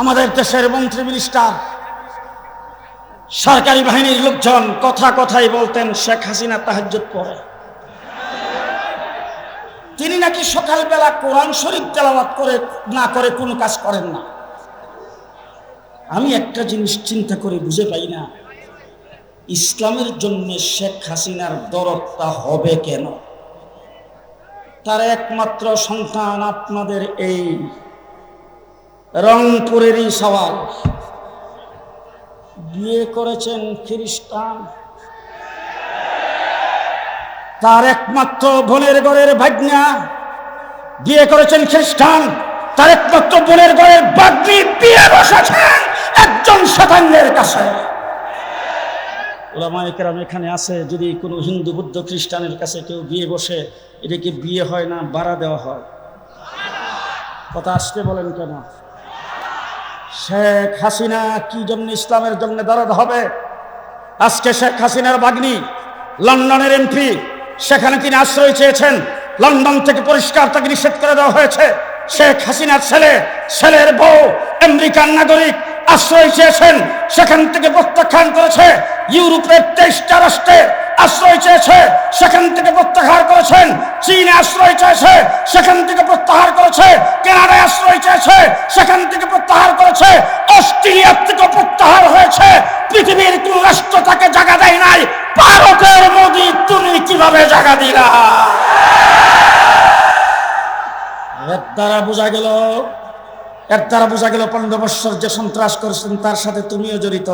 আমাদের দেশের মন্ত্রী মিনিস্টার সরকারি বাহিনীর লোকজন কথাই বলতেন শেখ হাসিনা তাহাজ্জুদ পড়ে। তিনি নাকি সকালবেলা কোরআন শরীফ তেলাওয়াত না করে কোনো কাজ করেন না। আমি একটা জিনিস চিন্তা করে বুঝে পাই না, ইসলামের জন্য শেখ হাসিনার দরদটা হবে কেন? তার একমাত্র সন্তান আপনাদের এই রংপুরেরই সওয়াল, বিয়ে করেছেন খ্রিস্টান। তার একমাত্র বোনের ঘরের ভাগ্না বিয়ে করেছেন খ্রিস্টান। তার একমাত্র বোনের ঘরের ভাগ্নি বিয়ে বসেছেন একজন শয়তানের কাছে। ওলামায়ে কেরাম এখানে আছে, যদি কোনো হিন্দু বুদ্ধ খ্রিস্টানের কাছে কেউ বিয়ে বসে, এটা কি বিয়ে হয় না ভাড়া দেওয়া হয়? কথা আসতে বলেন কেন? শেখ হাসিনা কি জন্য ইসলামের জন্য দরদ হবে? আজকে শেখ হাসিনার ভাগ্নি লন্ডনের এমপি, সেখানে তিনি আশ্রয় চেয়েছেন, লন্ডন থেকে পরিষ্কার তাকে নিষেধ করে দেওয়া হয়েছে। শেখ হাসিনার ছেলের বউ আমেরিকান নাগরিক আশ্রয় চেয়েছেন, সেখান থেকে প্রত্যাখ্যান করেছে। ইউরোপের 23টা রাষ্ট্রে আশ্রয় চেয়েছে, সেখান থেকে প্রত্যাহার করেছেন। চীনে আশ্রয় চেয়েছে, সেখান থেকে প্রত্যাহার করেছে। কানাডায় আশ্রয় চেয়েছে, সেখান থেকে প্রত্যাহার করেছে। অস্ট্রেলিয়া থেকে প্রত্যাহার হয়েছে। পৃথিবীর কোন রাষ্ট্র তাকে জায়গা দেয় নাই। ভারতের মোদি তুমি কিভাবে জায়গা দিলা? এর দ্বারা বোঝা গেল 15 বছর যে সন্ত্রাস করেছেন তার সাথে তুমিও জড়িত।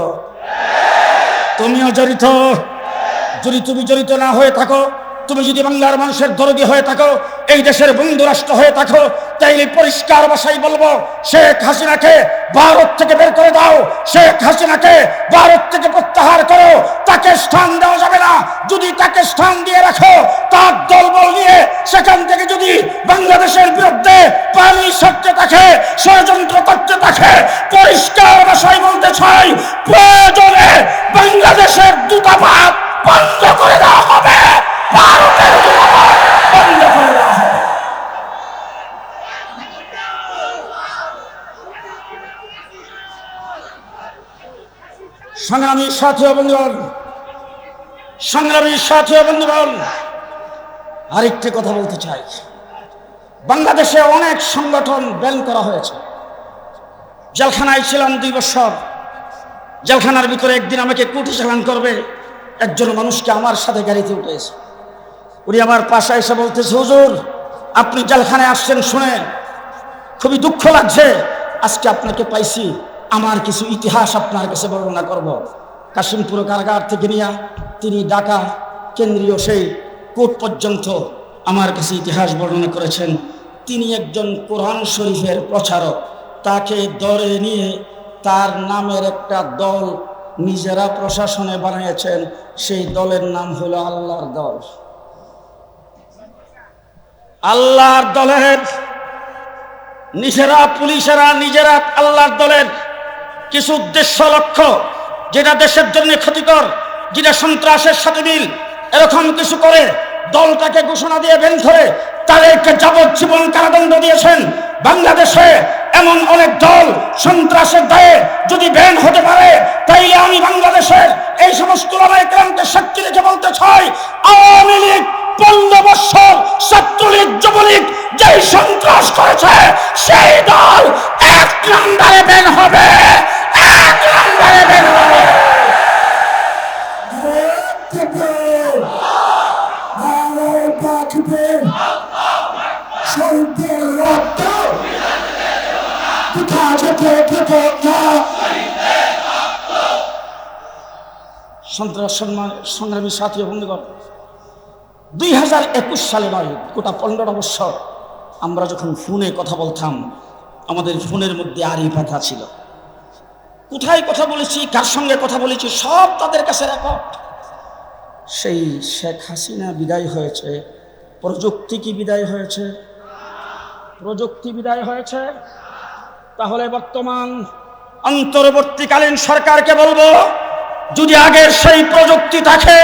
যদি তুমি জড়িত না হয়ে থাকো, তুমি যদি বাংলার মানুষের দরদি হয়ে থাকো, এই দেশের বন্ধু রাষ্ট্র হয়ে থাকো, তাইলে পরিষ্কার ভাষায় বলবো, শেখ হাসিনাকে ভারত থেকে বের করে দাও। শেখ হাসিনাকে ভারত থেকে প্রত্যাহার করো। তাকে স্থান দেওয়া যাবে না। যদি তাকে স্থান দিয়ে রাখো, তার দলবল নিয়ে সেখান থেকে যদি বাংলাদেশের বিরুদ্ধে পানি সরতে থাকে, ষড়যন্ত্র করতে থাকে, পরিষ্কার ভাষায় বলতে চাই, প্রয়োজনে বাংলাদেশের দূতাবাস বন্ধ করে দেওয়া হবে। ভারতের দূতাবাস বন্ধ করে দেওয়া হবে। সংগ্রামী সাথী ও বন্ধুগণ, আরেকটি কথা বলতে চাই। বাংলাদেশে অনেক সংগঠন ব্যান করা হয়েছে। জেলখানায় ছিলাম 2 বছর। জেলখানার ভিতরে একদিন আমাকে কুটি চালান করবে একজন মানুষকে আমার সাথে গাড়িতে উঠেছে। উনি আমার পাশে এসে বলতেছে, হুজুর আপনি জেলখানায় আসছেন শুনে খুবই দুঃখ লাগছে। আজকে আপনাকে পাইছি, আমার কিছু ইতিহাস আপনার কাছে বর্ণনা করব। কাশিমপুর কারাগার থেকে নিয়ে তিনি ঢাকা কেন্দ্রীয় সেই কোর্ট পর্যন্ত আমার কাছে ইতিহাস বর্ণনা করেছেন। তিনি একজন কোরআন শরীফের প্রচারক। তাকে ধরে নিয়ে তার নামের একটা দল নিজেরা প্রশাসনে বানিয়েছেন। সেই দলের নাম হলো আল্লাহর দল। আল্লাহর দলের পুলিশেরা নিজেরা আল্লাহর দলের কিছু উদ্দেশ্য লক্ষ্য, যেটা দেশের জন্য ক্ষতিকর, যেটা সন্ত্রাসের সাথে মিল, এরকম কিছু করে দলটাকে ঘোষণা দিয়ে বের করে তাদেরকে যাবজ্জীবন কারাদণ্ড দিয়েছেন। বাংলাদেশে এমন অনেক দল সন্ত্রাসের দায়ে যদি ব্যান হতে পারে, তাইলে আমি বাংলাদেশের এই সমস্ত ওলামায়ে কেরামকে সাক্ষী রেখে বলতে চাই, আওয়ামী লীগ 15 বছর, ছাত্রলীগ, যুবলীগ যেই সন্ত্রাস করেছে, সেই দল 1 নম্বরে ব্যান হবে। 1 নম্বরে ব্যান হবে। সন্ত্রাস সংগ্রামী সাথী ও বন্ধুগণ, 2021 সালে নয়, গোটা 15 বছর আমরা যখন ফোনে কথা বলতাম, আমাদের ফোনের মধ্যে আড়ি পাতা ছিল। কোথায় কথা বলেছি, কার সঙ্গে কথা বলেছি, সব তাদের কাছে রেকর্ড। সেই শেখ হাসিনা বিদায় হয়েছে, প্রযুক্তি কি বিদায় হয়েছে? প্রযুক্তি বিদায় হয়েছে। তাহলে বর্তমান অন্তর্বর্তীকালীন সরকারকে বলবো, যদি আগের সেই প্রযুক্তি থাকে,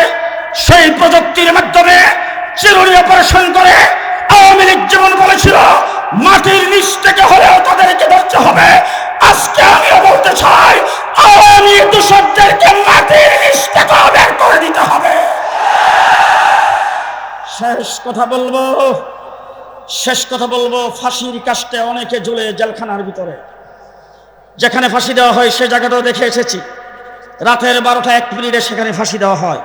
সেই প্রযুক্তির মাধ্যমে চিরুনি অপারেশন করে আওয়ামী লীগ যেমন বলেছিল মাটির নিচ থেকে হলেও তাদেরকে ধরতে হবে, আজকে শাসকদেরকে মাটির নিচ থেকে বের করে দিতে হবে। শেষ কথা বলবো, ফাঁসির কাস্টে অনেকে ঝুলে জেলখানার ভিতরে। যেখানে ফাঁসি দেওয়া হয় সে জায়গাটাও দেখে এসেছি, রাতের 12টা 1 মিনিটে সেখানে ফাঁসি দেওয়া হয়।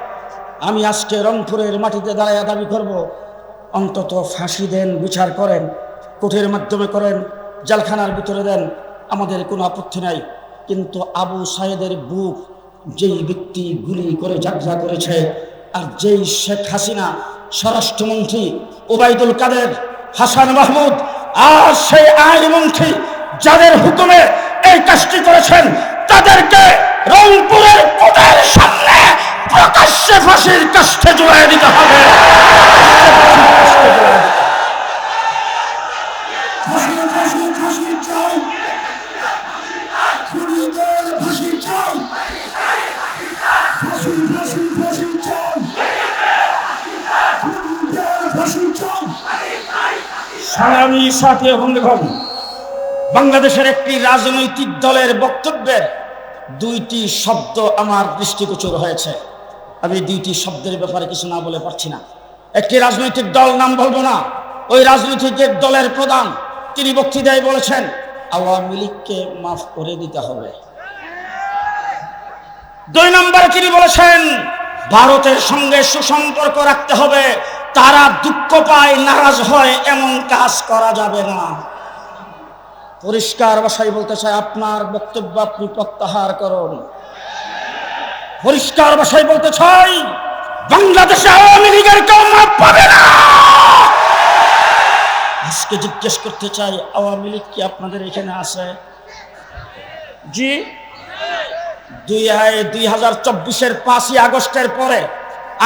আমি আজকে রংপুরের মাটিতে দাঁড়ায় দাবি করব, অন্তত ফাঁসি দেন, বিচার করেন, কোর্টের মাধ্যমে করেন, জেলখানার ভিতরে দেন, আমাদের কোনো আপত্তি নাই। কিন্তু আবু সাইদের বুক যেই ব্যক্তি গুলি করে যাত্রা করেছে, আর যেই শেখ হাসিনা স্বরাষ্ট্রমন্ত্রী ওবায়দুল কাদের, হাসান মাহমুদ, আর সেই আইনমন্ত্রী যাদের হুকুমে এই কাজটি করেছেন, তাদেরকে রংপুরের কোর্টের সামনে প্রকাশ্যে ফাঁসির কাষ্ঠে ঝুলিয়ে দিতে হবে। সালামী সাথী বন্ধুগণ, বাংলাদেশের একটি রাজনৈতিক দলের বক্তব্যের 2টি শব্দ আমার দৃষ্টিগোচর হয়েছে। আমি 2টি শব্দের ব্যাপারে কিছু না বলে পারছি না। একটি রাজনৈতিক দল, নাম বলবো না, ওই রাজনৈতিক দলের প্রধান তিনি বক্তৃতায় বলেছেন আওয়ামী লীগকে মাফ করে দিতে হবে। 2 নম্বরে তিনি বলেছেন ভারতের সঙ্গে সুসম্পর্ক রাখতে হবে, তারা দুঃখ পায়, নারাজ হয়, এমন কাজ করা যাবে না। পরিষ্কার ভাষায় বলতে চাই, আপনার বক্তব্য আপনি প্রত্যাহার করুন। পরিষ্কার ভাষায় বলতে চাই, বাংলাদেশে আওয়ামী লীগের কেউ মাপ পাবে না। আজকে জিজ্ঞেস করতে চাই, আওয়ামী লীগ কি আপনাদের এখানে আছে? জি, 2024-এর 5ই আগস্টের পরে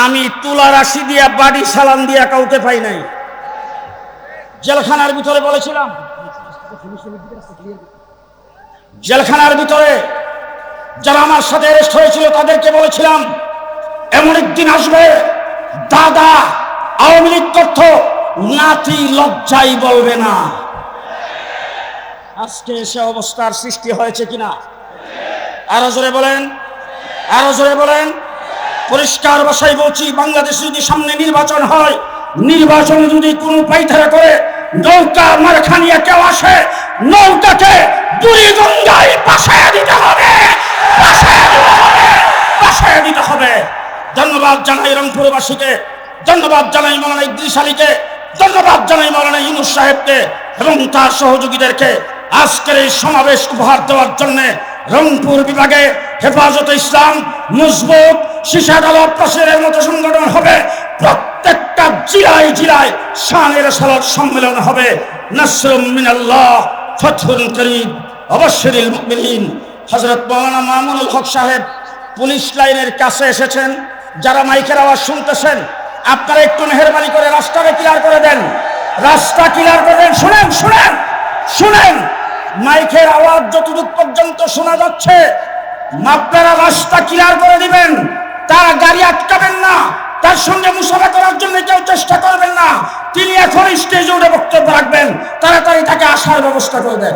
আমি তুলা রাশি দিয়া, বাড়ি সালাম দিয়া কাউকে পাই নাই। জেলখানার ভিতরে বলেছিলাম, জেলখানার ভিতরে যারা আমার সাথে অ্যারেস্ট হয়েছিল তাদেরকে বলেছিলাম এমন একদিন আসবে দাদা আওয়ামী লীগ করত, নাতি লজ্জাই বলবে না। আজকে সে অবস্থার সৃষ্টি হয়েছে কিনা? আরো জোরে বলেন, আরো জোরে বলেন। পরিষ্কার ভাষায় বলছি, বাংলাদেশে যদি সামনে নির্বাচন হয়, নির্বাচনে যদি কোনো পাইতারা করে নৌকা মারখা নিয়ে কেউ আসে, নৌকাকে বুড়িগঙ্গায় ভাসায় দিতে হবে, ভাসায় দিতে হবে। ধন্যবাদ জানাই রংপুরবাসীকে, ধন্যবাদ জানাই মাওলানা ইদ্রিস আলীকে, ধন্যবাদ জানাই মাওলানা ইউনূস সাহেবকে এবং তার সহযোগীদেরকে আজকের এই সমাবেশ উপহার দেওয়ার জন্য। রংপুর বিভাগে হেফাজতে ইসলাম মজবুত, শিশার আলাপ প্রসারের মতো সংগঠন হবে। প্রত্যেকটা জেলায় জেলায় শানে রাসালাত সম্মেলন হবে। নাসরুম মিনাল্লাহ, ফাতহুন করিম, অবশ্যিরিল মুমিনিন। হযরত মাওলানা মামুনুল হক সাহেব পুলিশ লাইনের কাছে এসেছেন। যারা মাইকের আওয়াজ শুনতেছেন, আপনারা একটু মেহেরবানি করে রাস্তাটা ক্লিয়ার করে দেন, রাস্তা ক্লিয়ার করে দেন। শুনেন শুনেন শুনেন, মাইকের আওয়াজ যতদূর পর্যন্ত শোনা যাচ্ছে আপনারা রাস্তা ক্লিয়ার করে দিবেন। তারা গাড়ি আটকাবেন না, তার সঙ্গে মুসাফা করার জন্য কেউ চেষ্টা করবেন না। তিনি এখন স্টেজে উঠে বক্তব্য রাখবেন, তাড়াতাড়ি তাকে আসার ব্যবস্থা করে দেন।